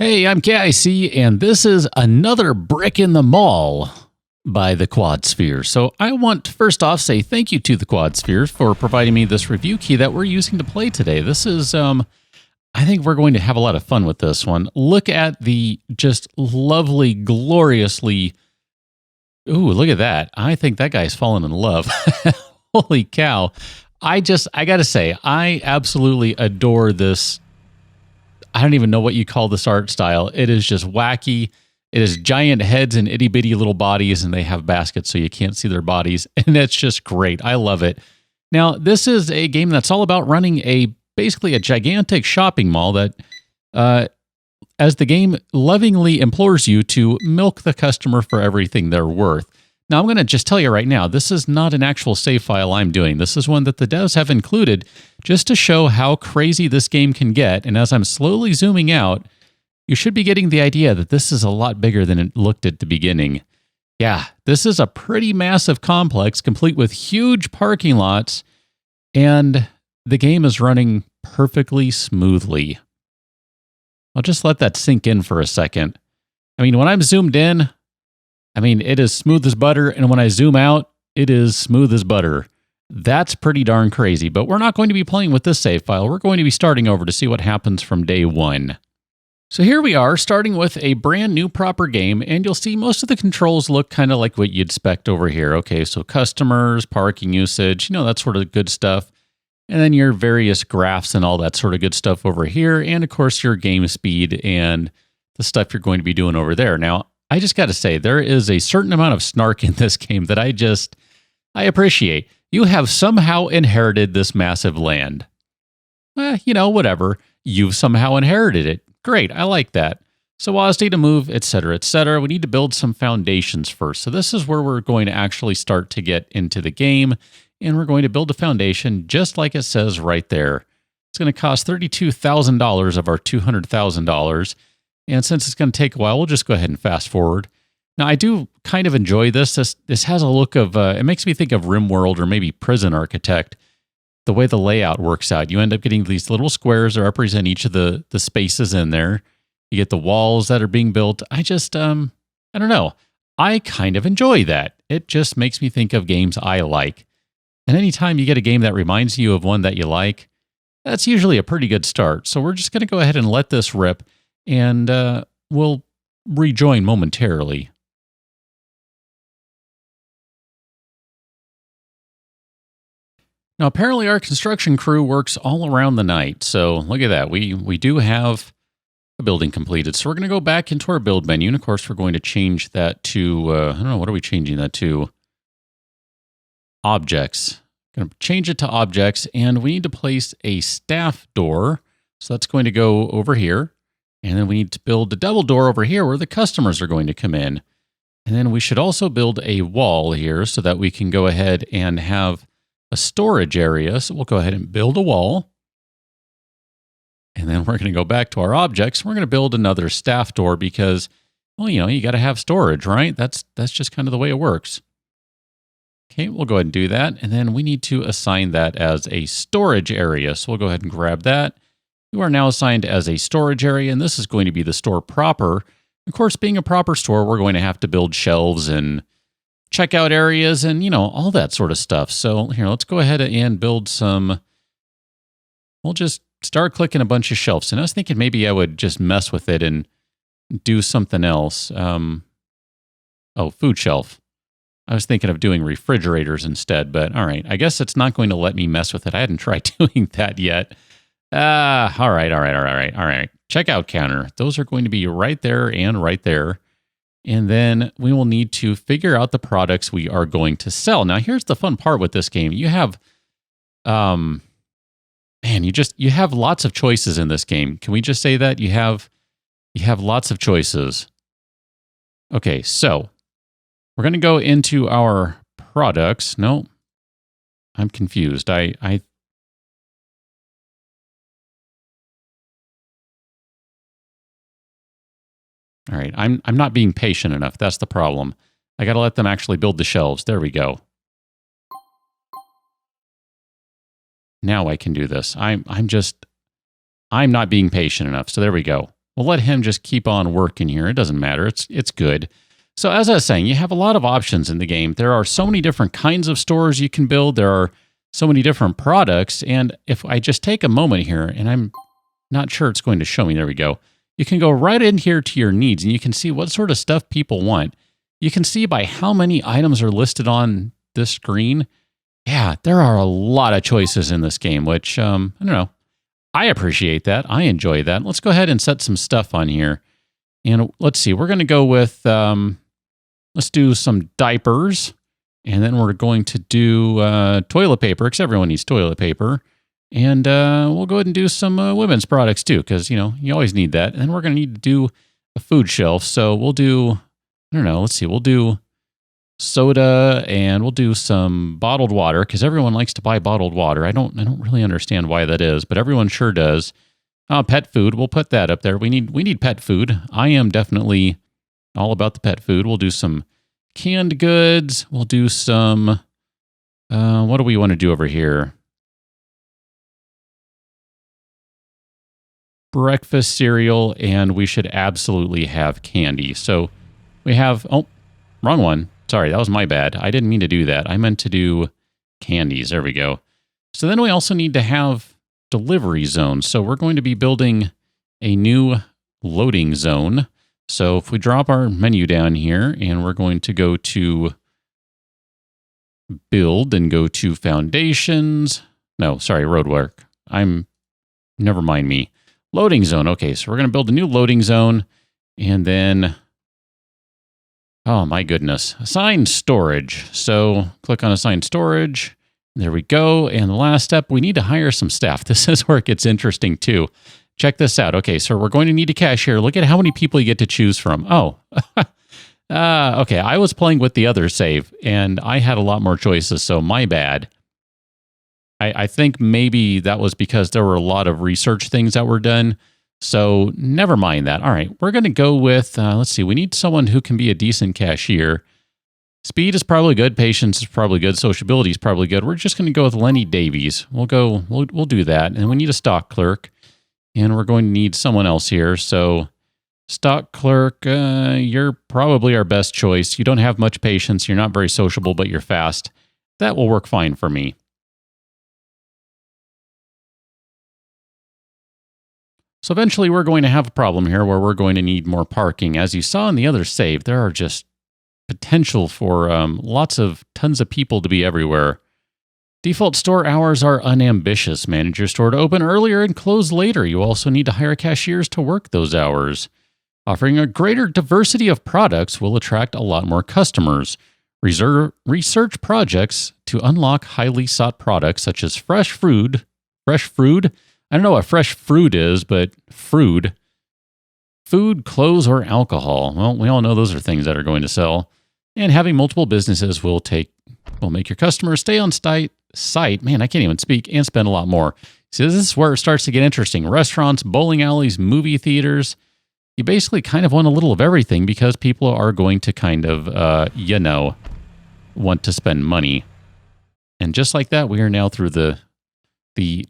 Hey, I'm KIC, and this is another brick in the mall by the Quad Sphere. So I want to first off say thank you to the Quad Sphere for providing me this review key that we're using to play today. This is, I think we're going to have a lot of fun with this one. Look at the just lovely, gloriously, ooh, look at that. I think that guy's fallen in love. Holy cow. I gotta say, I absolutely adore this. I don't even know what you call this art style. It is just wacky. It is giant heads and itty bitty little bodies, and they have baskets so you can't see their bodies. And that's just great. I love it. Now, this is a game that's all about running basically a gigantic shopping mall that, as the game lovingly implores you to milk the customer for everything they're worth. Now, I'm going to just tell you right now, this is not an actual save file I'm doing. This is one that the devs have included just to show how crazy this game can get. And as I'm slowly zooming out, you should be getting the idea that this is a lot bigger than it looked at the beginning. Yeah, this is a pretty massive complex, complete with huge parking lots, and the game is running perfectly smoothly. I'll just let that sink in for a second. I mean, when I'm zoomed in, it is smooth as butter, and when I zoom out, it is smooth as butter. That's pretty darn crazy, but we're not going to be playing with this save file. We're going to be starting over to see what happens from day one. So here we are, starting with a brand new proper game, and you'll see most of the controls look kind of like what you'd expect over here. Okay, so customers, parking usage, that sort of good stuff. And then your various graphs and all that sort of good stuff over here, and of course your game speed and the stuff you're going to be doing over there. Now, I just got to say, there is a certain amount of snark in this game that I appreciate. You have somehow inherited this massive land. Whatever. You've somehow inherited it. Great, I like that. So WASD to move, etc., etc. We need to build some foundations first. So this is where we're going to actually start to get into the game, and we're going to build a foundation just like it says right there. It's going to cost $32,000 of our $200,000. And since it's going to take a while, we'll just go ahead and fast forward. Now, I do kind of enjoy this. This has a look of, it makes me think of RimWorld or maybe Prison Architect, the way the layout works out. You end up getting these little squares that represent each of the spaces in there. You get the walls that are being built. I don't know. I kind of enjoy that. It just makes me think of games I like. And anytime you get a game that reminds you of one that you like, that's usually a pretty good start. So we're just going to go ahead and let this rip. And we'll rejoin momentarily. Now, apparently our construction crew works all around the night. So look at that. We do have a building completed. So we're going to go back into our build menu. And of course, we're going to change that to, I don't know, what are we changing that to? Objects. Going to change it to objects. And we need to place a staff door. So that's going to go over here. And then we need to build a double door over here where the customers are going to come in. And then we should also build a wall here so that we can go ahead and have a storage area. So we'll go ahead and build a wall. And then we're going to go back to our objects. We're going to build another staff door because, well, you got to have storage, right? That's just kind of the way it works. Okay, we'll go ahead and do that. And then we need to assign that as a storage area. So we'll go ahead and grab that. You are now assigned as a storage area, and this is going to be the store proper. Of course, being a proper store, we're going to have to build shelves and checkout areas and, all that sort of stuff. So here, let's go ahead and build some. We'll just start clicking a bunch of shelves. And I was thinking maybe I would just mess with it and do something else. Food shelf. I was thinking of doing refrigerators instead, but all right. I guess it's not going to let me mess with it. I hadn't tried doing that yet. All right. Checkout counter. Those are going to be right there and right there. And then we will need to figure out the products we are going to sell. Now, here's the fun part with this game. You have, you have lots of choices in this game. Can we just say that? You have lots of choices. Okay, so we're going to go into our products. No, I'm confused. All right, I'm not being patient enough. That's the problem. I got to let them actually build the shelves. There we go. Now I can do this. I'm not being patient enough. So there we go. We'll let him just keep on working here. It doesn't matter. It's good. So as I was saying, you have a lot of options in the game. There are so many different kinds of stores you can build. There are so many different products. And if I just take a moment here, and I'm not sure it's going to show me. There we go. You can go right in here to your needs, and you can see what sort of stuff people want. You can see by how many items are listed on this screen. Yeah, there are a lot of choices in this game, which, I don't know. I appreciate that. I enjoy that. Let's go ahead and set some stuff on here. And let's see, we're going to go with, let's do some diapers. And then we're going to do toilet paper, because everyone needs toilet paper. And we'll go ahead and do some women's products too, because, you always need that. And then we're going to need to do a food shelf. So we'll do, I don't know, let's see, we'll do soda, and we'll do some bottled water, because everyone likes to buy bottled water. I don't really understand why that is, but everyone sure does. Pet food, we'll put that up there. We need pet food. I am definitely all about the pet food. We'll do some canned goods. We'll do some, what do we want to do over here? Breakfast cereal, and we should absolutely have candy. So we have, oh, wrong one. Sorry, that was my bad. I didn't mean to do that. I meant to do candies. There we go. So then we also need to have delivery zones. So we're going to be building a new loading zone. So if we drop our menu down here, and we're going to go to build and go to foundations. No, sorry, roadwork. Never mind me. Loading zone. Okay, so we're going to build a new loading zone, and then, oh my goodness, assign storage. So click on assign storage. There we go. And the last step, we need to hire some staff. This is where it gets interesting too. Check this out. Okay, so we're going to need a cashier. Look at how many people you get to choose from. Oh, okay. I was playing with the other save, and I had a lot more choices, so my bad. I think maybe that was because there were a lot of research things that were done. So never mind that. All right, we're going to go with, let's see, we need someone who can be a decent cashier. Speed is probably good. Patience is probably good. Sociability is probably good. We're just going to go with Lenny Davies. We'll do that. And we need a stock clerk. And we're going to need someone else here. So stock clerk, you're probably our best choice. You don't have much patience. You're not very sociable, but you're fast. That will work fine for me. So eventually we're going to have a problem here where we're going to need more parking. As you saw in the other save, there are just potential for tons of people to be everywhere. Default store hours are unambitious. Manage your store to open earlier and close later. You also need to hire cashiers to work those hours. Offering a greater diversity of products will attract a lot more customers. Research projects to unlock highly sought products such as fresh fruit. I don't know what fresh fruit is, but food, clothes, or alcohol. Well, we all know those are things that are going to sell. And having multiple businesses will make your customers stay on site. Man, I can't even speak, and spend a lot more. See, this is where it starts to get interesting. Restaurants, bowling alleys, movie theaters. You basically kind of want a little of everything because people are going to kind of, want to spend money. And just like that, we are now through the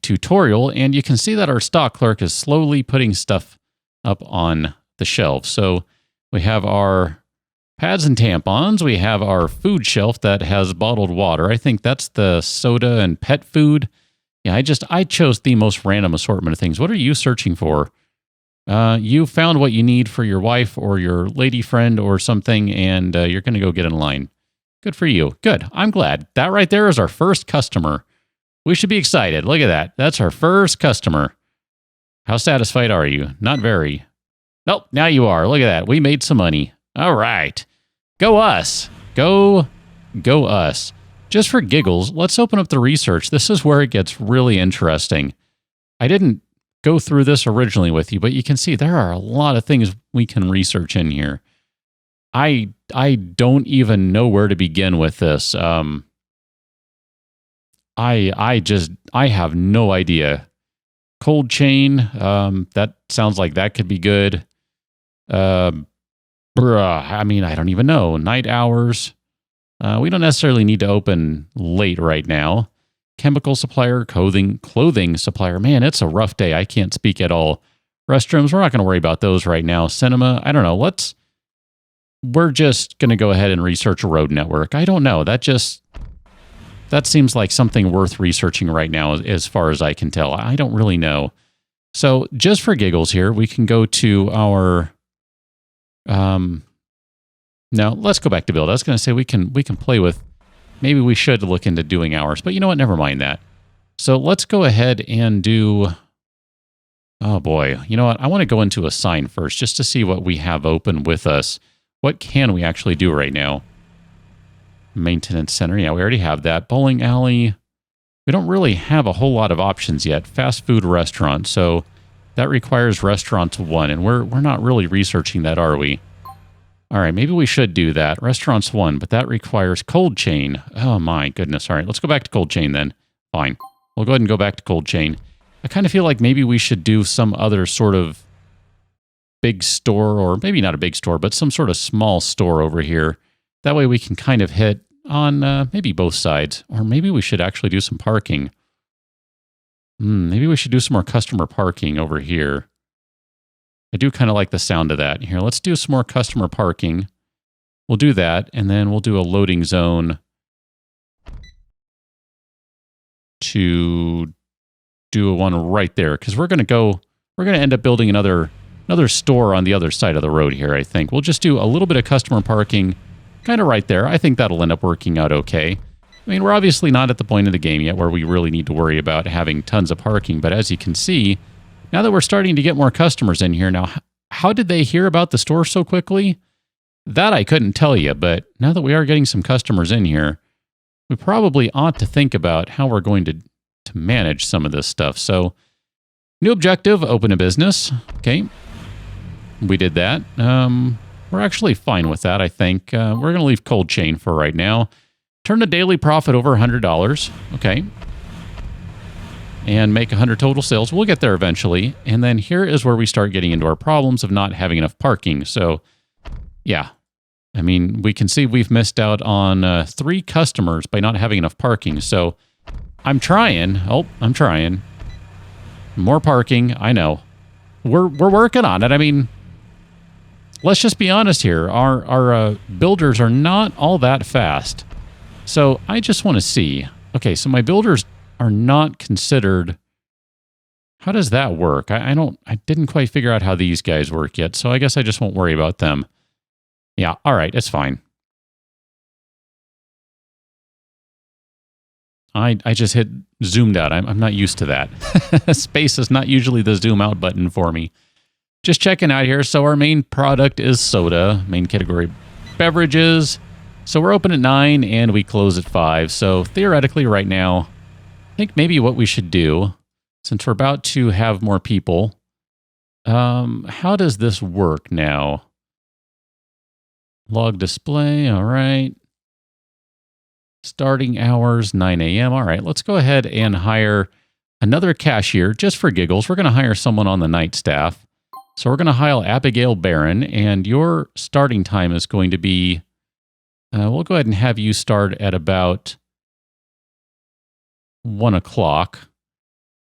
tutorial, and you can see that our stock clerk is slowly putting stuff up on the shelf. So we have our pads and tampons. We have our food shelf that has bottled water. I think that's the soda and pet food. Yeah, I chose the most random assortment of things. What are you searching for? You found what you need for your wife or your lady friend or something, and you're going to go get in line. Good for you. Good. I'm glad. That right there is our first customer. We should be excited. Look at that. That's our first customer. How satisfied are you? Not very. Nope, now you are. Look at that. We made some money. All right. Go us. Go us. Just for giggles, let's open up the research. This is where it gets really interesting. I didn't go through this originally with you, but you can see there are a lot of things we can research in here. I don't even know where to begin with this. I have no idea. Cold chain, that sounds like that could be good. I don't even know. Night hours. We don't necessarily need to open late right now. Chemical supplier, clothing supplier. Man, it's a rough day. I can't speak at all. Restrooms, we're not going to worry about those right now. Cinema, I don't know. We're just going to go ahead and research a road network. I don't know. That seems like something worth researching right now as far as I can tell. I don't really know. So just for giggles here, we can go to our, no, let's go back to build. I was going to say we can play with, maybe we should look into doing hours, but you know what? Never mind that. So let's go ahead and do, oh boy, you know what? I want to go into a sign first just to see what we have open with us. What can we actually do right now? Maintenance center, yeah, we already have that. Bowling alley, we don't really have a whole lot of options yet. Fast food restaurant, so that requires restaurants 1, and we're not really researching that, are we? All right, maybe we should do that. Restaurants 1, but that requires cold chain. Oh my goodness. All right, let's go back to cold chain then. Fine. We'll go ahead and go back to cold chain. I kind of feel like maybe we should do some other sort of big store, or maybe not a big store, but some sort of small store over here. That way we can kind of hit on maybe both sides. Or maybe we should actually do some parking. Maybe we should do some more customer parking over here. I do kind of like the sound of that. Here, let's do some more customer parking. We'll do that, and then we'll do a loading zone to do one right there, because we're going to end up building another store on the other side of the road here, I think. We'll just do a little bit of customer parking kind of right there. I think that'll end up working out okay. I mean, we're obviously not at the point of the game yet where we really need to worry about having tons of parking, but as you can see, now that we're starting to get more customers in here, now, how did they hear about the store so quickly? That I couldn't tell you, but now that we are getting some customers in here, we probably ought to think about how we're going to manage some of this stuff. So, new objective, open a business. Okay. We did that. We're actually fine with that, I think. We're going to leave cold chain for right now. Turn the daily profit over $100. Okay. And make 100 total sales. We'll get there eventually. And then here is where we start getting into our problems of not having enough parking. So, yeah. I mean, we can see we've missed out on 3 customers by not having enough parking. So, I'm trying. Oh, I'm trying. More parking. I know. We're working on it. I mean, let's just be honest here. Our builders are not all that fast. So I just want to see. Okay, so my builders are not considered. How does that work? I didn't quite figure out how these guys work yet. So I guess I just won't worry about them. Yeah, all right, it's fine. I just hit zoomed out. I'm not used to that. Space is not usually the zoom out button for me. Just checking out here. So our main product is soda, main category beverages. So we're open at 9 and we close at 5. So theoretically right now, I think maybe what we should do, since we're about to have more people, how does this work now? Log display, all right. Starting hours, 9 a.m. All right, let's go ahead and hire another cashier just for giggles. We're going to hire someone on the night staff. So we're going to hire Abigail Barron, and your starting time is going to be, we'll go ahead and have you start at about 1 o'clock.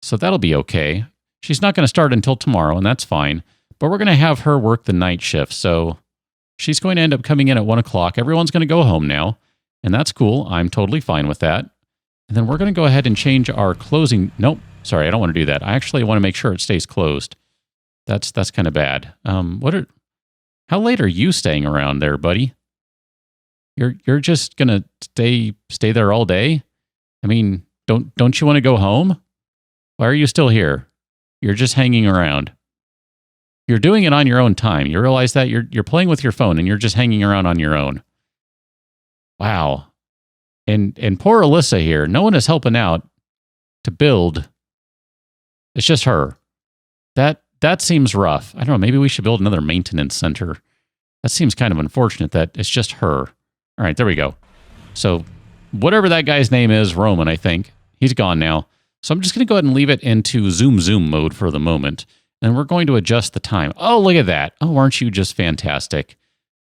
So that'll be okay. She's not going to start until tomorrow, and that's fine. But we're going to have her work the night shift. So she's going to end up coming in at 1 o'clock. Everyone's going to go home now. And that's cool. I'm totally fine with that. And then we're going to go ahead and change our closing. Nope. Sorry, I don't want to do that. I actually want to make sure it stays closed. That's kind of bad. How late are you staying around there, buddy? You're just going to stay there all day? I mean, don't you want to go home? Why are you still here? You're just hanging around. You're doing it on your own time. You realize that you're playing with your phone and you're just hanging around on your own. Wow. And poor Alyssa here, no one is helping out to build. It's just her. That seems rough. I don't know, maybe we should build another maintenance center. That seems kind of unfortunate that it's just her. All right, there we go. So whatever that guy's name is, Roman, I think. He's gone now. So I'm just going to go ahead and leave it into zoom mode for the moment. And we're going to adjust the time. Oh, look at that. Oh, aren't you just fantastic?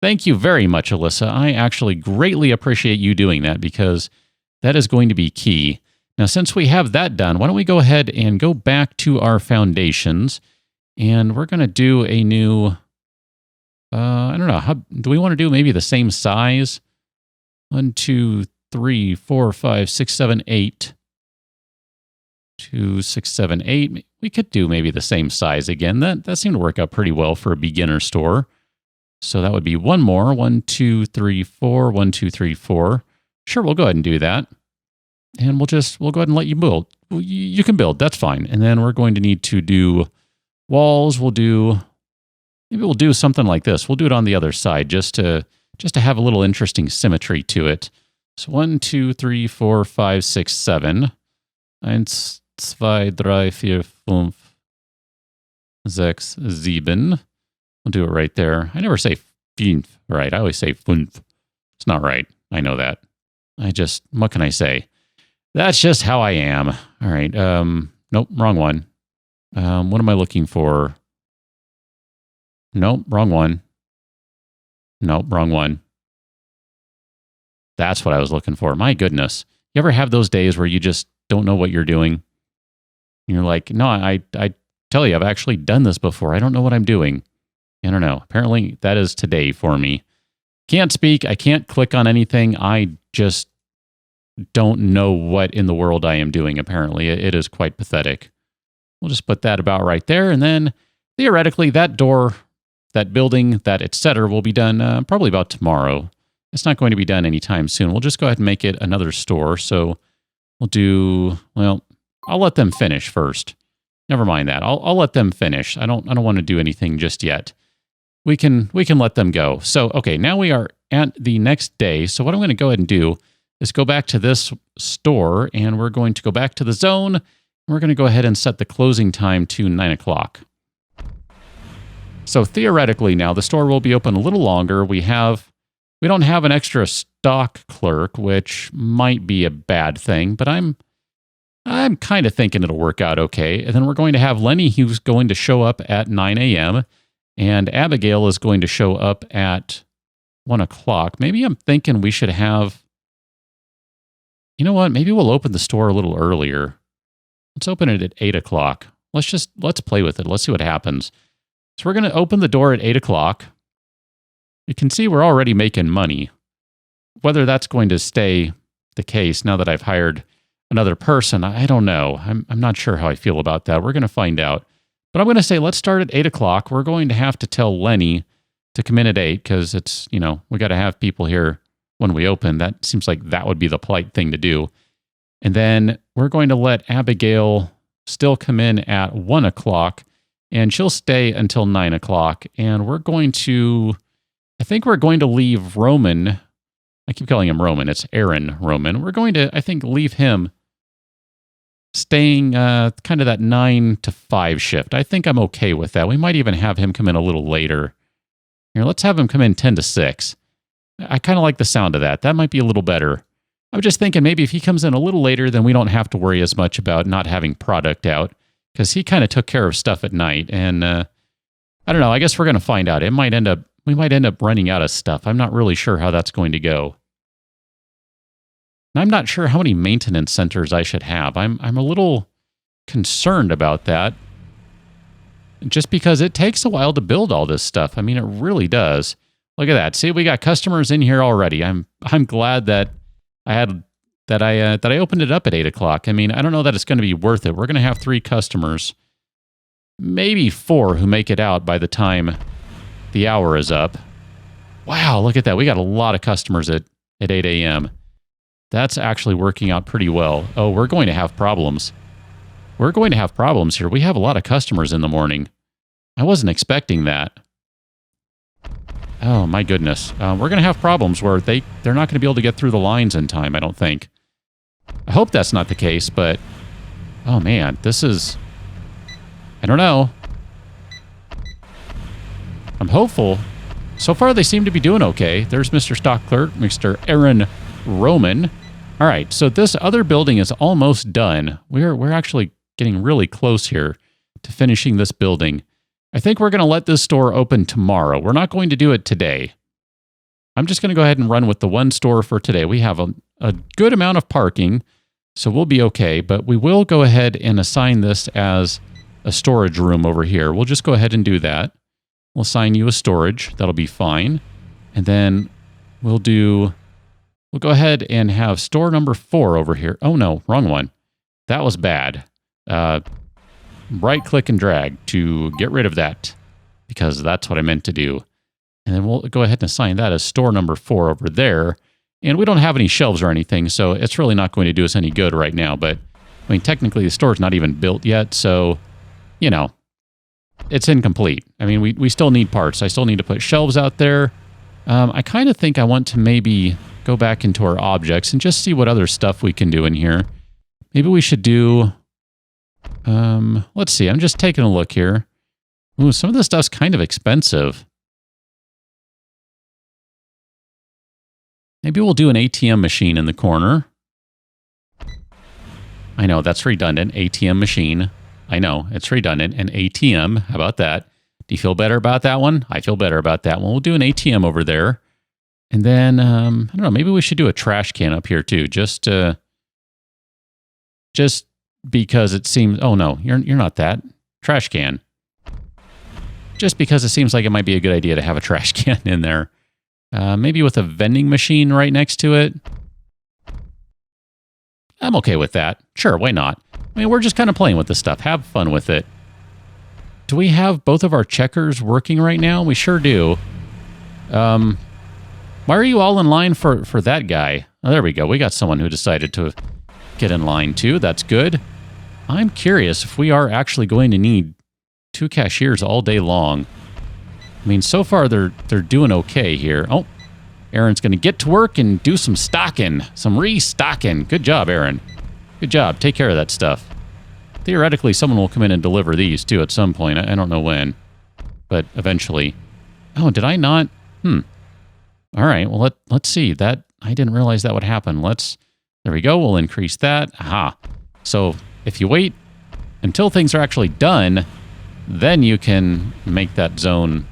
Thank you very much, Alyssa. I actually greatly appreciate you doing that because that is going to be key. Now, since we have that done, why don't we go ahead and go back to our foundations And we're going to do a new, I don't know, how do we want to do maybe the same size? 1, 2, 3, 4, 5, 6, 7, 8. 2, 6, 7, 8. We could do maybe the same size again. That seemed to work out pretty well for a beginner store. So that would be one more. 1, 2, 3, 4. 1, 2, 3, 4. Sure, we'll go ahead and do that. And we'll go ahead and let you build. You can build, that's fine. And then we're going to need to do walls. Maybe we'll do something like this. We'll do it on the other side just to have a little interesting symmetry to it. So 1, 2, 3, 4, 5, 6, 7. 1, 2, 3, 4, 5, 6, 7. We'll do it right there. I never say 5, right? I always say 5. It's not right. I know that. What can I say? That's just how I am. All right. Nope, wrong one. What am I looking for? Nope, wrong one. Nope, wrong one. That's what I was looking for. My goodness. You ever have those days where you just don't know what you're doing? And you're like, no, I tell you, I've actually done this before. I don't know what I'm doing. I don't know. Apparently, that is today for me. Can't speak. I can't click on anything. I just don't know what in the world I am doing, apparently. It is quite pathetic. We'll just put that about right there. And then, theoretically, that door, that building, that etc. will be done probably about tomorrow. It's not going to be done anytime soon. We'll just go ahead and make it another store. So we'll do, well, I'll let them finish first. Never mind that. I'll let them finish. I don't want to do anything just yet. We can let them go. So, okay, now we are at the next day. So what I'm going to go ahead and do is go back to this store, and we're going to go back to the zone. And we're going to go ahead and set the closing time to 9 o'clock. So theoretically now, the store will be open a little longer. We don't have an extra stock clerk, which might be a bad thing, but I'm kind of thinking it'll work out okay. And then we're going to have Lenny, who's going to show up at 9 a.m., and Abigail is going to show up at 1 o'clock. Maybe I'm thinking we should have, you know what? Maybe we'll open the store a little earlier. Let's open it at 8 o'clock. Let's play with it. Let's see what happens. So we're going to open the door at 8 o'clock. You can see we're already making money. Whether that's going to stay the case now that I've hired another person, I don't know. I'm not sure how I feel about that. We're going to find out. But I'm going to say let's start at 8 o'clock. We're going to have to tell Lenny to come in at 8 because it's, we got to have people here when we open. That seems like that would be the polite thing to do. And then we're going to let Abigail still come in at 1 o'clock, and she'll stay until 9 o'clock. And I think we're going to leave Roman. I keep calling him Roman. It's Aaron Roman. We're going to, I think, leave him staying kind of that 9 to 5 shift. I think I'm okay with that. We might even have him come in a little later. Here, let's have him come in 10 to 6. I kind of like the sound of that. That might be a little better. I'm just thinking maybe if he comes in a little later, then we don't have to worry as much about not having product out, because he kind of took care of stuff at night. And I don't know. I guess we're going to find out. We might end up running out of stuff. I'm not really sure how that's going to go. And I'm not sure how many maintenance centers I should have. I'm a little concerned about that, just because it takes a while to build all this stuff. I mean, it really does. Look at that. See, we got customers in here already. I'm glad that I opened it up at 8 o'clock. I mean, I don't know that it's going to be worth it. We're going to have 3 customers, maybe 4 who make it out by the time the hour is up. Wow, look at that. We got a lot of customers at 8 a.m. That's actually working out pretty well. Oh, we're going to have problems. We're going to have problems here. We have a lot of customers in the morning. I wasn't expecting that. Oh, my goodness. We're going to have problems where they're not going to be able to get through the lines in time, I don't think. I hope that's not the case, but... oh, man. This is... I don't know. I'm hopeful. So far, they seem to be doing okay. There's Mr. Stock Clerk, Mr. Aaron Roman. All right, so this other building is almost done. We're actually getting really close here to finishing this building. I think we're going to let this store open tomorrow. We're not going to do it today. I'm just going to go ahead and run with the one store for today. We have a good amount of parking, so we'll be okay. But we will go ahead and assign this as a storage room over here. We'll just go ahead and do that. We'll assign you a storage. That'll be fine. And then we'll go ahead and have store number 4 over here. Oh no, wrong one. That was bad. Right click and drag to get rid of that, because that's what I meant to do. And then we'll go ahead and assign that as store number 4 over there. And we don't have any shelves or anything, so it's really not going to do us any good right now. But, I mean, technically the store's not even built yet, so, you know, it's incomplete. I mean, we still need parts. I still need to put shelves out there. I kind of think I want to maybe go back into our objects and just see what other stuff we can do in here. Maybe we should do... let's see. I'm just taking a look here. Ooh, some of this stuff's kind of expensive. Maybe we'll do an ATM machine in the corner. I know, that's redundant. ATM machine. I know, it's redundant. An ATM. How about that? Do you feel better about that one? I feel better about that one. We'll do an ATM over there. And then, I don't know, maybe we should do a trash can up here too. Just because it seems... Oh no, you're not that. Trash can. Just because it seems like it might be a good idea to have a trash can in there. Maybe with a vending machine right next to it. I'm okay with that. Sure, why not? I mean, we're just kind of playing with this stuff. Have fun with it. Do we have both of our checkers working right now? We sure do. Why are you all in line for that guy? Oh, there we go. We got someone who decided to get in line too. That's good. I'm curious if we are actually going to need 2 cashiers all day long. I mean, so far they're doing okay here. Oh, Aaron's going to get to work and do some stocking, some restocking. Good job, Aaron. Good job. Take care of that stuff. Theoretically, someone will come in and deliver these too at some point. I don't know when, but eventually. Oh, did I not? All right. Well, let's see. That I didn't realize that would happen. There we go. We'll increase that. Aha. So if you wait until things are actually done, then you can make that zone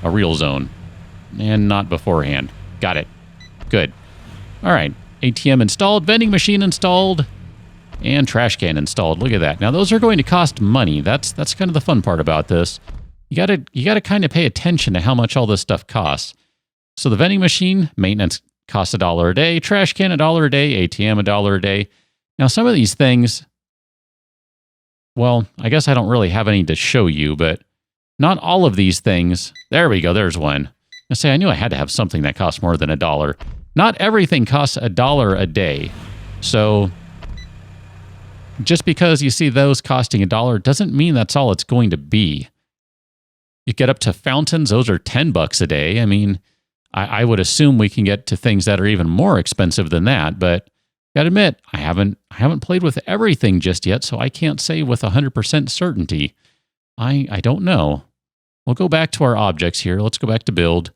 a real zone, and not beforehand. Got it. Good. All right. ATM installed, vending machine installed, and trash can installed. Look at that. Now those are going to cost money. That's kind of the fun part about this. You gotta kind of pay attention to how much all this stuff costs. So the vending machine maintenance costs $1 a day, trash can $1 a day, ATM $1 a day. Now some of these things, well, I guess I don't really have any to show you, but not all of these things. There we go. There's one. I knew I had to have something that costs more than $1. Not everything costs $1 a day. So just because you see those costing $1 doesn't mean that's all it's going to be. You get up to fountains, those are $10 a day. I mean, I would assume we can get to things that are even more expensive than that, but gotta admit, I haven't played with everything just yet, so I can't say with 100% certainty. I don't know. We'll go back to our objects here. Let's go back to build,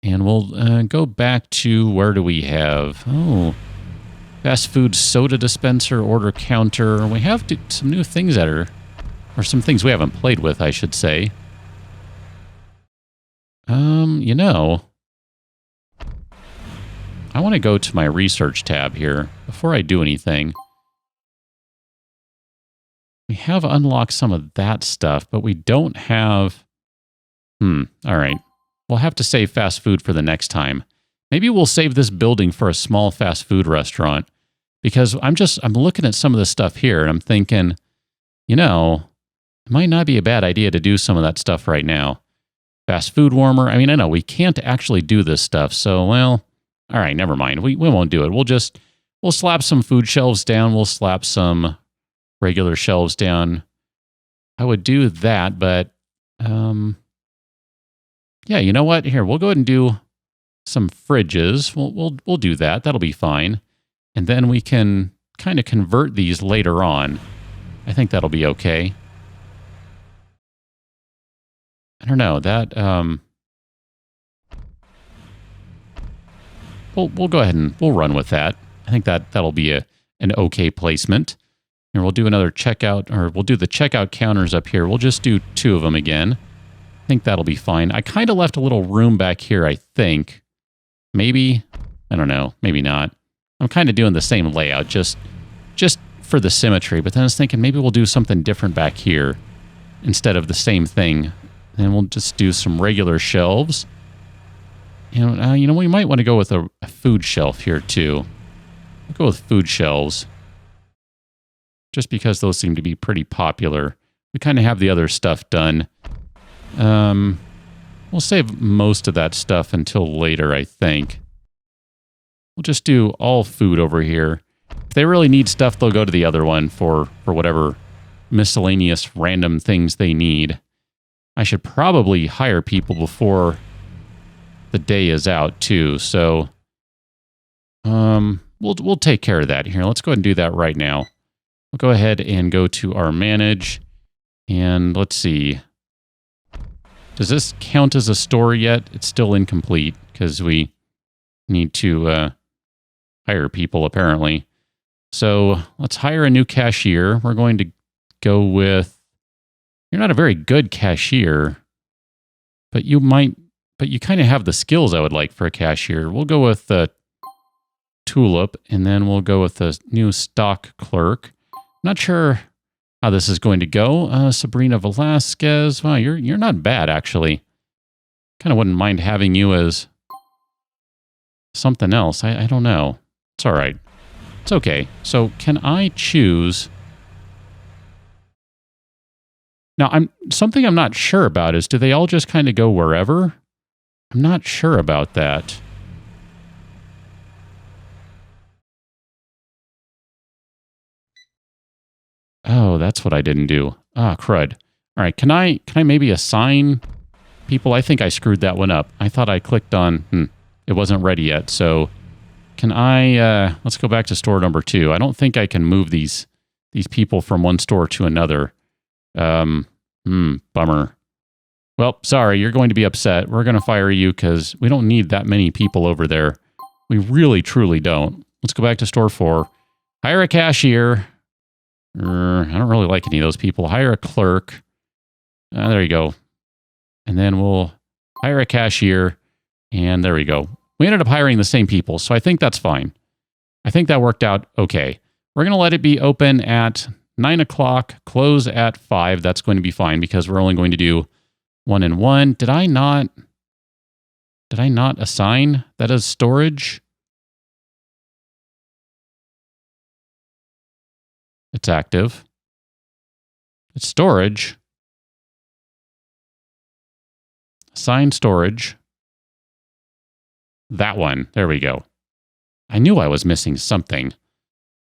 and we'll go back to, where do we have? Oh, fast food soda dispenser, order counter. We have some new things that are, or some things we haven't played with, I should say. You know, I want to go to my research tab here before I do anything. We have unlocked some of that stuff, but we don't have... all right. We'll have to save fast food for the next time. Maybe we'll save this building for a small fast food restaurant, because I'm looking at some of this stuff here, and I'm thinking, you know, it might not be a bad idea to do some of that stuff right now. Fast food warmer. I mean, I know we can't actually do this stuff, so, well, all right, never mind. We won't do it. We'll slap some food shelves down. We'll slap some regular shelves down. I would do that, but yeah, you know what? Here, we'll go ahead and do some fridges. We'll do that. That'll be fine. And then we can kind of convert these later on. I think that'll be okay. I don't know, that we'll go ahead and we'll run with that. I think that'll be an okay placement. And we'll do another checkout, or we'll do the checkout counters up here. We'll just do 2 of them again. I think that'll be fine. I kind of left a little room back here, I think. Maybe. I don't know. Maybe not. I'm kind of doing the same layout, just for the symmetry. But then I was thinking maybe we'll do something different back here. instead of the same thing. And we'll just do some regular shelves. And, we might want to go with a food shelf here too. We'll go with food shelves. Just because those seem to be pretty popular. We kind of have the other stuff done. We'll save most of that stuff until later, I think. We'll just do all food over here. If they really need stuff, they'll go to the other one for whatever miscellaneous random things they need. I should probably hire people before the day is out too, so we'll take care of that here. Let's go ahead and do that right now. We'll go ahead and go to our manage, and let's see. Does this count as a store yet? It's still incomplete because we need to hire people apparently. So let's hire a new cashier. We're going to go with, you're not a very good cashier, but you kind of have the skills I would like for a cashier. We'll go with Tulip, and then we'll go with a new stock clerk. Not sure how this is going to go. Sabrina Velasquez. Wow, you're not bad, actually. Kind of wouldn't mind having you as something else. I don't know. It's all right. It's okay. So can I choose? Now, something I'm not sure about is, do they all just kind of go wherever? I'm not sure about that. Oh, that's what I didn't do. Ah, crud. All right, can I maybe assign people? I think I screwed that one up. I thought I clicked on, it wasn't ready yet. So can I, let's go back to store number 2. I don't think I can move these people from one store to another. Bummer. Well, sorry, you're going to be upset. We're going to fire you because we don't need that many people over there. We really, truly don't. Let's go back to store 4. Hire a cashier. I don't really like any of those people. Hire a clerk. There you go. And then we'll hire a cashier. And there we go. We ended up hiring the same people, so I think that's fine. I think that worked out okay. We're going to let it be open at 9 o'clock, close at 5. That's going to be fine because we're only going to do 1 and 1. Did I not assign that as storage? It's active. It's storage. Assign storage. That one. There we go. I knew I was missing something.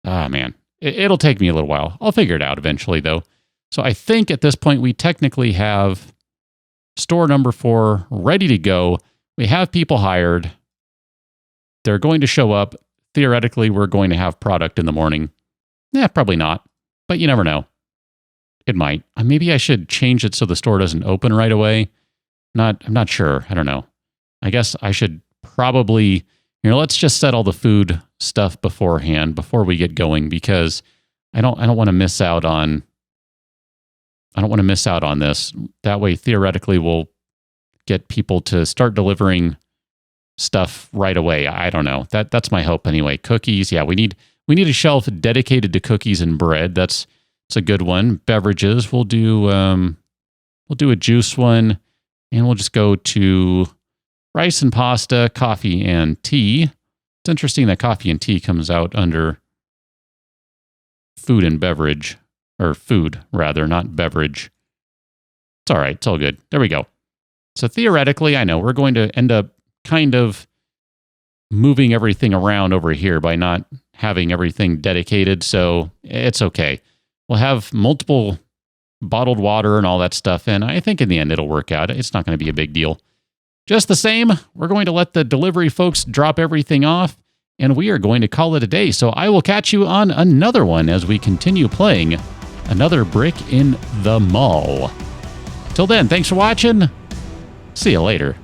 Ah, man. It'll take me a little while. I'll figure it out eventually, though. So I think at this point we technically have store number 4 ready to go. We have people hired. They're going to show up. Theoretically, we're going to have product in the morning. Probably not, but you never know. It might. Maybe I should change it so the store doesn't open right away. I'm not sure. I don't know. I guess I should probably, let's just set all the food stuff beforehand before we get going because I don't want to miss out on this. That way, theoretically, we'll get people to start delivering stuff right away. I don't know. That's my hope anyway. Cookies, yeah, we need a shelf dedicated to cookies and bread. It's a good one. Beverages, we'll do a juice one, and we'll just go to rice and pasta, coffee and tea. It's interesting that coffee and tea comes out under food and beverage, or food rather, not beverage. It's all right. It's all good. There we go. So theoretically, I know we're going to end up kind of moving everything around over here by not having everything dedicated, so it's okay. We'll have multiple bottled water and all that stuff, and I think in the end it'll work out. It's not going to be a big deal. Just the same, we're going to let the delivery folks drop everything off, and we are going to call it a day. So I will catch you on another one as we continue playing another brick in the mall. Till then, thanks for watching. See you later.